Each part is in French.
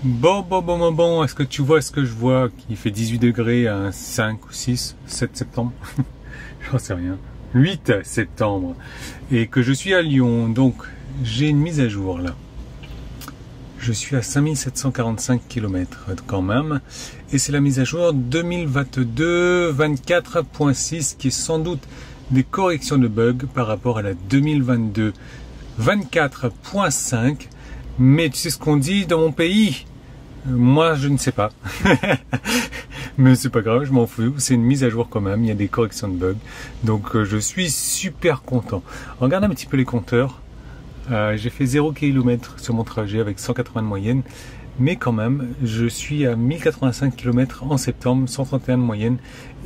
Bon, est-ce que tu vois ce que je vois qui fait 18 degrés à 5 ou 6, 7 septembre j'en sais rien, 8 septembre, et que je suis à Lyon, donc j'ai une mise à jour là. Je suis à 5745 km quand même, et c'est la mise à jour 2022 24.6 qui est sans doute des corrections de bugs par rapport à la 2022 24.5. Mais tu sais ce qu'on dit dans mon pays? Moi, je ne sais pas. Mais c'est pas grave, je m'en fous. C'est une mise à jour quand même. Il y a des corrections de bugs. Donc, je suis super content. Regarde un petit peu les compteurs. J'ai fait 0 km sur mon trajet avec 180 de moyenne. Mais quand même, je suis à 1085 km en septembre, 131 de moyenne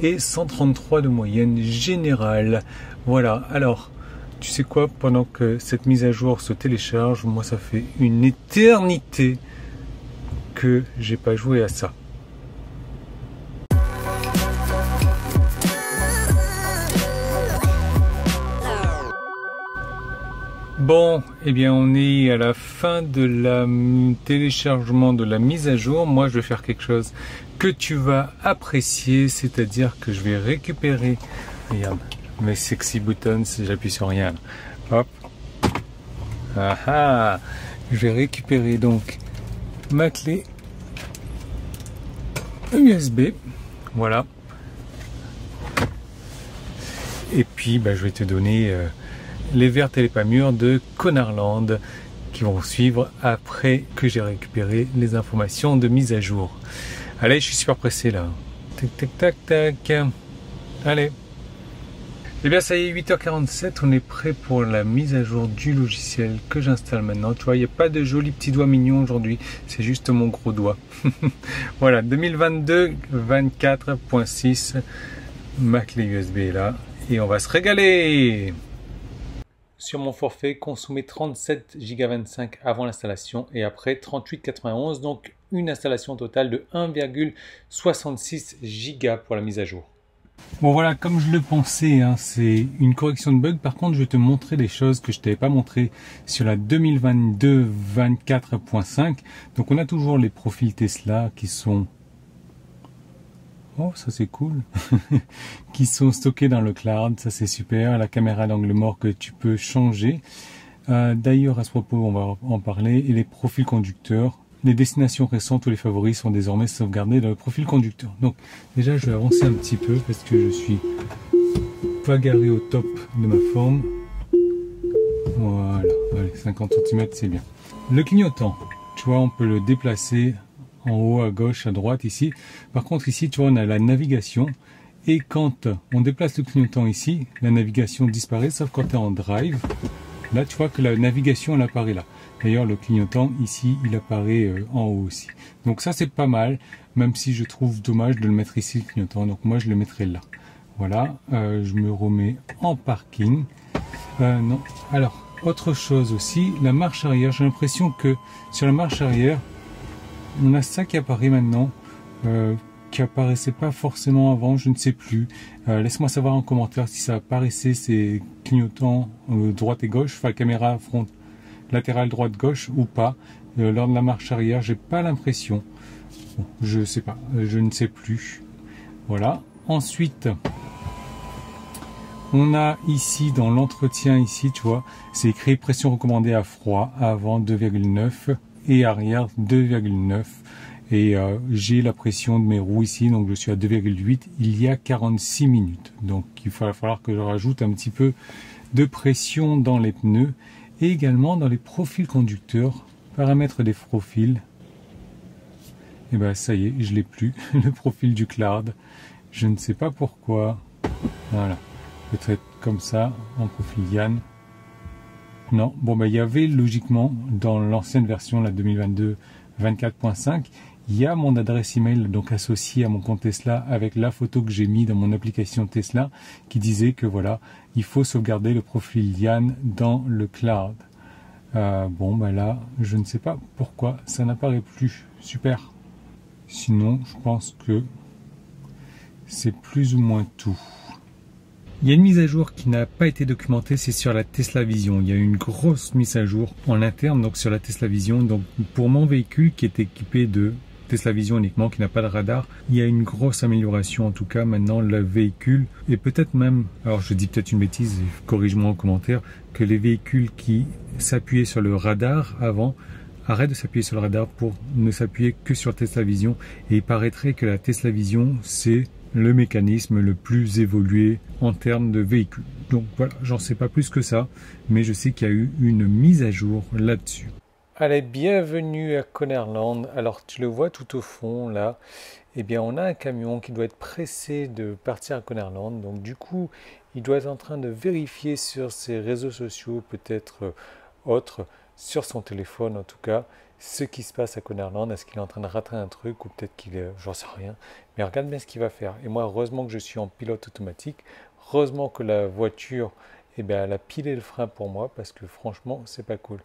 et 133 de moyenne générale. Voilà. Alors, tu sais quoi, pendant que cette mise à jour se télécharge, moi ça fait une éternité que j'ai pas joué à ça. Bon, eh bien on est à la fin de la téléchargement de la mise à jour. Moi je vais faire quelque chose que tu vas apprécier, c'est-à-dire que je vais récupérer, regarde, mes sexy buttons si j'appuie sur rien. Hop. Ah, je vais récupérer donc ma clé USB. Voilà. Et puis je vais te donner les vertes et les pas mûres de Conarland qui vont suivre après que j'ai récupéré les informations de mise à jour. Allez, je suis super pressé là. Tac, tac, tac, tac. Allez. Eh bien, ça y est, 8h47, on est prêt pour la mise à jour du logiciel que j'installe maintenant. Tu vois, il n'y a pas de joli petit doigt mignon aujourd'hui, c'est juste mon gros doigt. Voilà, 2022 24.6, ma clé USB est là et on va se régaler. Sur mon forfait, consommer 37 Go 25 avant l'installation et après 38,91, donc une installation totale de 1,66 Go pour la mise à jour. Bon voilà, comme je le pensais, hein, c'est une correction de bug. Par contre, je vais te montrer des choses que je ne t'avais pas montré sur la 2022 24.5. Donc on a toujours les profils Tesla qui sont... Oh, ça c'est cool. Qui sont stockés dans le cloud, ça c'est super. La caméra d'angle mort que tu peux changer. D'ailleurs, à ce propos, on va en parler. Et les profils conducteurs. Les destinations récentes ou les favoris sont désormais sauvegardés dans le profil conducteur. Donc déjà je vais avancer un petit peu parce que je suis pas garé au top de ma forme. Voilà, allez, 50 cm c'est bien. Le clignotant, tu vois, on peut le déplacer en haut, à gauche, à droite ici. Par contre ici, tu vois, on a la navigation. Et quand on déplace le clignotant ici, la navigation disparaît, sauf quand tu es en drive. Là, tu vois que la navigation, elle apparaît là. D'ailleurs, le clignotant, ici, il apparaît en haut aussi. Donc ça, c'est pas mal, même si je trouve dommage de le mettre ici, le clignotant. Donc moi, je le mettrai là. Voilà, je me remets en parking. Non. Alors, autre chose aussi, la marche arrière. J'ai l'impression que sur la marche arrière, on a ça qui apparaît maintenant, qui apparaissait pas forcément avant, je ne sais plus. Laisse-moi savoir en commentaire si ça apparaissait ces clignotants droite et gauche, enfin caméra front latérale droite gauche ou pas. Lors de la marche arrière, j'ai pas l'impression. Bon, je sais pas, je ne sais plus. Voilà. Ensuite, on a ici dans l'entretien ici, tu vois, c'est écrit pression recommandée à froid, avant 2,9 et arrière 2,9. Et j'ai la pression de mes roues ici, donc je suis à 2,8 il y a 46 minutes. Donc il va falloir que je rajoute un petit peu de pression dans les pneus et également dans les profils conducteurs, paramètres des profils. Et ben ça y est, je l'ai plus, le profil du cloud. Je ne sais pas pourquoi. Voilà, peut-être comme ça, en profil Yann. Non, bon il y avait logiquement dans l'ancienne version, la 2022 24.5, il y a mon adresse email donc associée à mon compte Tesla avec la photo que j'ai mis dans mon application Tesla qui disait que voilà, il faut sauvegarder le profil Yann dans le cloud. Bon là, je ne sais pas pourquoi ça n'apparaît plus. Super. Sinon, je pense que c'est plus ou moins tout. Il y a une mise à jour qui n'a pas été documentée, c'est sur la Tesla Vision. Il y a eu une grosse mise à jour en interne donc sur la Tesla Vision. Donc pour mon véhicule qui est équipé de Tesla Vision uniquement, qui n'a pas de radar, il y a une grosse amélioration. En tout cas, maintenant le véhicule, et peut-être même, alors je dis peut-être une bêtise, corrige-moi en commentaire, que les véhicules qui s'appuyaient sur le radar avant arrêtent de s'appuyer sur le radar pour ne s'appuyer que sur Tesla Vision. Et il paraîtrait que la Tesla Vision, c'est le mécanisme le plus évolué en termes de véhicules. Donc voilà, j'en sais pas plus que ça, mais je sais qu'il y a eu une mise à jour là-dessus. Allez, bienvenue à Connerland. Alors tu le vois tout au fond là, eh bien on a un camion qui doit être pressé de partir à Connerland. Donc du coup, il doit être en train de vérifier sur ses réseaux sociaux, peut-être autres, sur son téléphone en tout cas, ce qui se passe à Connerland. Est-ce qu'il est en train de rater un truc ou peut-être qu'il est, j'en sais rien. Mais regarde bien ce qu'il va faire. Et moi, heureusement que je suis en pilote automatique. Heureusement que la voiture, eh bien, elle a pilé le frein pour moi parce que franchement, c'est pas cool.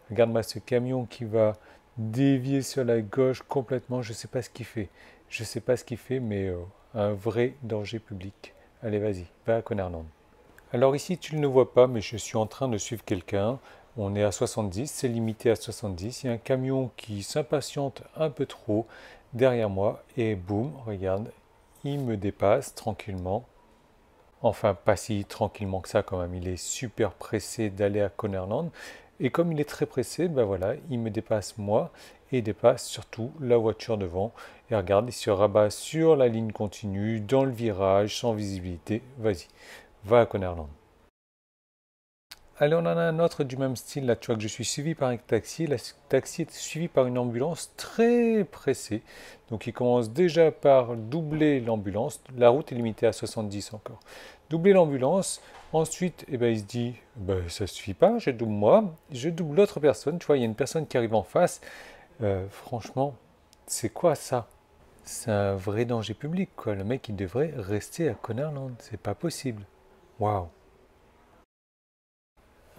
Regarde-moi ce camion qui va dévier sur la gauche complètement. Je sais pas ce qu'il fait. Je sais pas ce qu'il fait, mais un vrai danger public. Allez, vas-y, va à Connerland. Alors ici, tu ne le vois pas, mais je suis en train de suivre quelqu'un. On est à 70, c'est limité à 70. Il y a un camion qui s'impatiente un peu trop derrière moi et boum, regarde, il me dépasse tranquillement. Enfin, pas si tranquillement que ça quand même. Il est super pressé d'aller à Connerland. Et comme il est très pressé, ben voilà, il me dépasse moi et dépasse surtout la voiture devant. Et regarde, il se rabat sur la ligne continue, dans le virage, sans visibilité. Vas-y, va à Connerland. Allez, on en a un autre du même style. Là, tu vois que je suis suivi par un taxi. Le taxi est suivi par une ambulance très pressée. Donc, il commence déjà par doubler l'ambulance. La route est limitée à 70 encore. Doubler l'ambulance. Ensuite, eh ben, il se dit, ça ne suffit pas, je double moi. Je double l'autre personne. Tu vois, il y a une personne qui arrive en face. Franchement, c'est quoi ça? C'est un vrai danger public, quoi. Le mec, il devrait rester à Connerland. C'est pas possible. Waouh!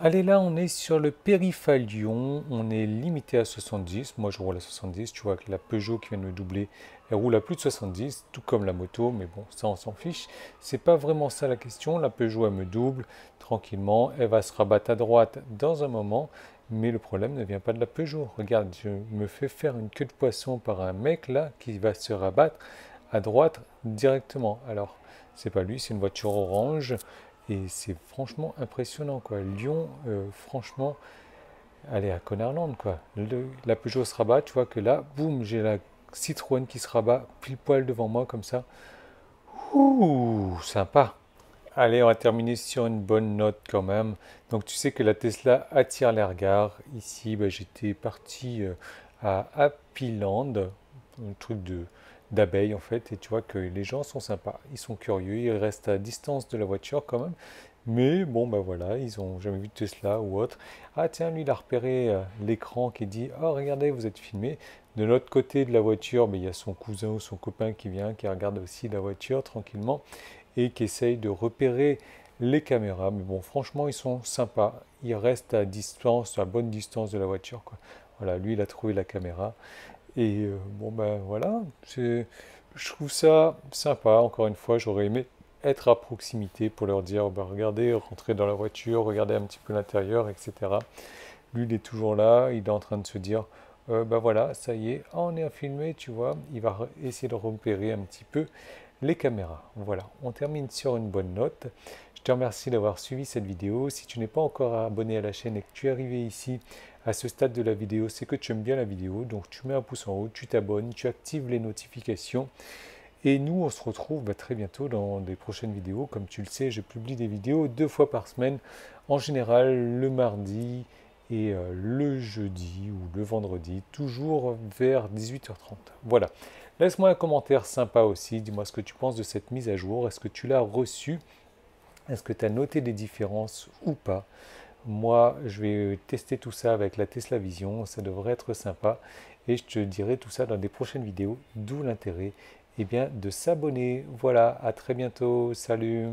Allez, là, on est sur le périphalion, on est limité à 70. Moi, je roule à 70. Tu vois que la Peugeot qui vient de me doubler, elle roule à plus de 70, tout comme la moto, mais bon, ça, on s'en fiche. C'est pas vraiment ça la question. La Peugeot, elle me double tranquillement. Elle va se rabattre à droite dans un moment, mais le problème ne vient pas de la Peugeot. Regarde, je me fais faire une queue de poisson par un mec là qui va se rabattre à droite directement. Alors, c'est pas lui, c'est une voiture orange. Et c'est franchement impressionnant, quoi. Lyon, franchement, allez à Connerland, quoi. La Peugeot se rabat, tu vois que là, boum, j'ai la Citroën qui se rabat pile poil devant moi, comme ça. Ouh, sympa. Allez, on va terminer sur une bonne note quand même. Donc tu sais que la Tesla attire les regards. Ici, j'étais parti à Happyland, un truc d'abeilles en fait, et tu vois que les gens sont sympas, ils sont curieux, ils restent à distance de la voiture quand même. Mais bon, voilà, ils ont jamais vu de Tesla ou autre. Ah tiens, lui, il a repéré l'écran qui dit, oh regardez, vous êtes filmé. De l'autre côté de la voiture, il y a son cousin ou son copain qui vient, qui regarde aussi la voiture tranquillement et qui essaye de repérer les caméras. Mais bon, franchement, ils sont sympas. Ils restent à distance, à bonne distance de la voiture, quoi. Voilà, lui, il a trouvé la caméra. Et voilà, je trouve ça sympa. Encore une fois, j'aurais aimé être à proximité pour leur dire, regardez, rentrez dans la voiture, regardez un petit peu l'intérieur, etc. Lui, il est toujours là, il est en train de se dire, voilà, ça y est, on est à filmer, tu vois. Il va essayer de repérer un petit peu les caméras. Voilà, on termine sur une bonne note. Je te remercie d'avoir suivi cette vidéo. Si tu n'es pas encore abonné à la chaîne et que tu es arrivé ici à ce stade de la vidéo, c'est que tu aimes bien la vidéo. Donc tu mets un pouce en haut, tu t'abonnes, tu actives les notifications. Et nous, on se retrouve très bientôt dans des prochaines vidéos. Comme tu le sais, je publie des vidéos 2 fois par semaine. En général, le mardi et le jeudi ou le vendredi, toujours vers 18h30. Voilà. Laisse-moi un commentaire sympa aussi. Dis-moi ce que tu penses de cette mise à jour. Est-ce que tu l'as reçue? Est-ce que tu as noté des différences ou pas? Moi, je vais tester tout ça avec la Tesla Vision. Ça devrait être sympa. Et je te dirai tout ça dans des prochaines vidéos. D'où l'intérêt de s'abonner. Voilà, à très bientôt. Salut!